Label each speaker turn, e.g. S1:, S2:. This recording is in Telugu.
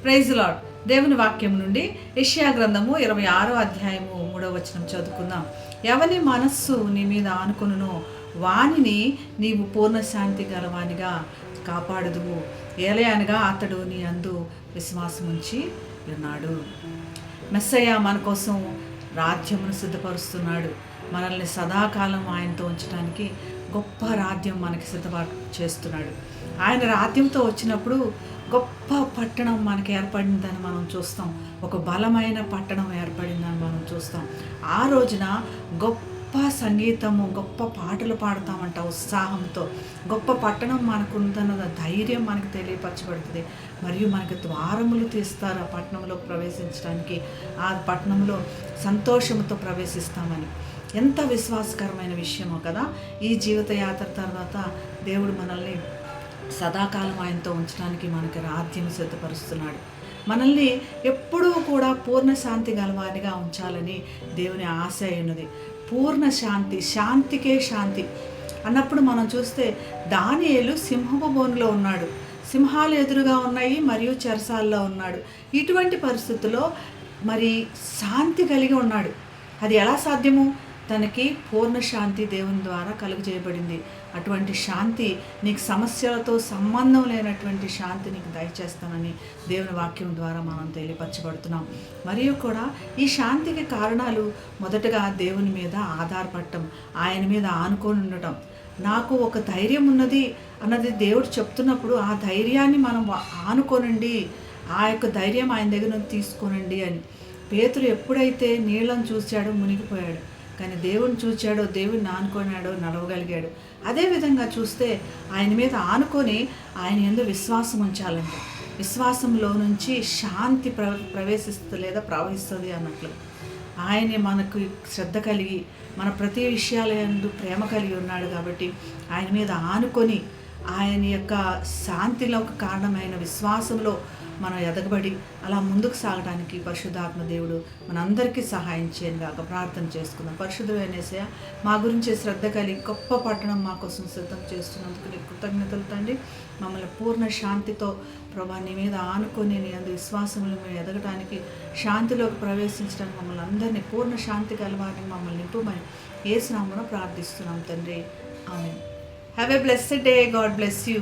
S1: Praise lord. దేవుని వాక్యం నుండి యెషయా గ్రంథము 26వ అధ్యాయము 3వ వచనం చదువుకుందాం. ఎవని మనస్సు నీ మీద ఆనుకొనునో వానిని నీవు పూర్ణ శాంతి గలవానిగా కాపాడుదువు, ఏలయనగా అతడు నీ అందు విశ్వాసముంచి ఉన్నాడు. మెస్సయ్య మన కోసం రాజ్యమును సిద్ధపరుస్తున్నాడు. మనల్ని సదాకాలం ఆయనతో ఉంచడానికి గొప్ప రాజ్యం మనకి సిద్ధపాటు చేస్తున్నాడు. ఆయన రాజ్యంతో వచ్చినప్పుడు గొప్ప పట్టణం మనకి ఏర్పడిందని మనం చూస్తాం. ఒక బలమైన పట్టణం ఏర్పడిందని మనం చూస్తాం. ఆ రోజున గొప్ప సంగీతము, గొప్ప పాటలు పాడతామంట ఉత్సాహంతో. గొప్ప పట్టణం మనకు ఉందన్న ధైర్యం మనకు తెలియపరచబడుతుంది. మరియు మనకు ద్వారములు తీస్తారు ఆ పట్టణంలో ప్రవేశించడానికి. ఆ పట్టణంలో సంతోషంతో ప్రవేశిస్తామని. ఎంత విశ్వాసకరమైన విషయమో కదా. ఈ జీవిత యాత్ర తర్వాత దేవుడు మనల్ని సదాకాలం ఆయనతో ఉంచడానికి మనకి రాజ్యం సిద్ధపరుస్తున్నాడు. మనల్ని ఎప్పుడూ కూడా పూర్ణ శాంతి గలవారిగా ఉంచాలని దేవుని ఆశ ఉన్నది. పూర్ణ శాంతి, శాంతికే శాంతి అన్నప్పుడు మనం చూస్తే దానియేలు సింహపు బోనులో ఉన్నాడు. సింహాలు ఎదురుగా ఉన్నాయి మరియు చెరసాల్లో ఉన్నాడు. ఇటువంటి పరిస్థితుల్లో మరి శాంతి కలిగి ఉన్నాడు. అది ఎలా సాధ్యము? తనకి పూర్ణ శాంతి దేవుని ద్వారా కలుగజేయబడింది. అటువంటి శాంతి నీకు సమస్యలతో సంబంధం లేనటువంటి శాంతి నీకు దయచేస్తానని దేవుని వాక్యం ద్వారా మనం తెలియపరచబడుతున్నాం. మరియు కూడా ఈ శాంతికి కారణాలు మొదటగా దేవుని మీద ఆధారపడటం, ఆయన మీద ఆనుకొని ఉండటం. నాకు ఒక ధైర్యం ఉన్నది అన్నది దేవుడు చెప్తున్నప్పుడు ఆ ధైర్యాన్ని మనం ఆనుకోనండి, ఆ యొక్క ధైర్యం ఆయన దగ్గర నుంచి తీసుకోనండి అని. పేతురు ఎప్పుడైతే నీళ్ళను చూశాడో మునిగిపోయాడు, కానీ దేవుని చూచాడో, దేవుని ఆనుకున్నాడో నడవగలిగాడు. అదేవిధంగా చూస్తే ఆయన మీద ఆనుకొని ఆయన యందు విశ్వాసం ఉంచాలంటే విశ్వాసంలో నుంచి శాంతి ప్రవేశిస్తుంది లేదా ప్రవహిస్తుంది అన్నట్లు. ఆయనే మనకు శ్రద్ధ కలిగి మన ప్రతి విషయాల యందు ప్రేమ కలిగి ఉన్నాడు. కాబట్టి ఆయన మీద ఆనుకొని ఆయన యొక్క శాంతిలో ఒక కారణమైన విశ్వాసంలో మనం ఎదగబడి అలా ముందుకు సాగడానికి పరిశుద్ధాత్మ దేవుడు మనందరికీ సహాయం చేయనుగాక ప్రార్థన చేసుకుందాం. పరిశుద్ధమైన యేసయ్య, మా గురించి శ్రద్ధ కలిగి గొప్ప పట్టణం మా కోసం సిద్ధం చేస్తున్నందుకు నీకు కృతజ్ఞతలు తండ్రి. మమ్మల్ని పూర్ణ శాంతితో ప్రభా నీ మీద ఆనుకొని నీ అందు విశ్వాసంలో మేము ఎదగడానికి, శాంతిలోకి ప్రవేశించడానికి మమ్మల్ని అందరినీ పూర్ణ శాంతి కలవాలని మమ్మల్ని నింపుమని యేసు నామమున ప్రార్థిస్తున్నాం తండ్రి. Amen. Have a blessed day. God bless you.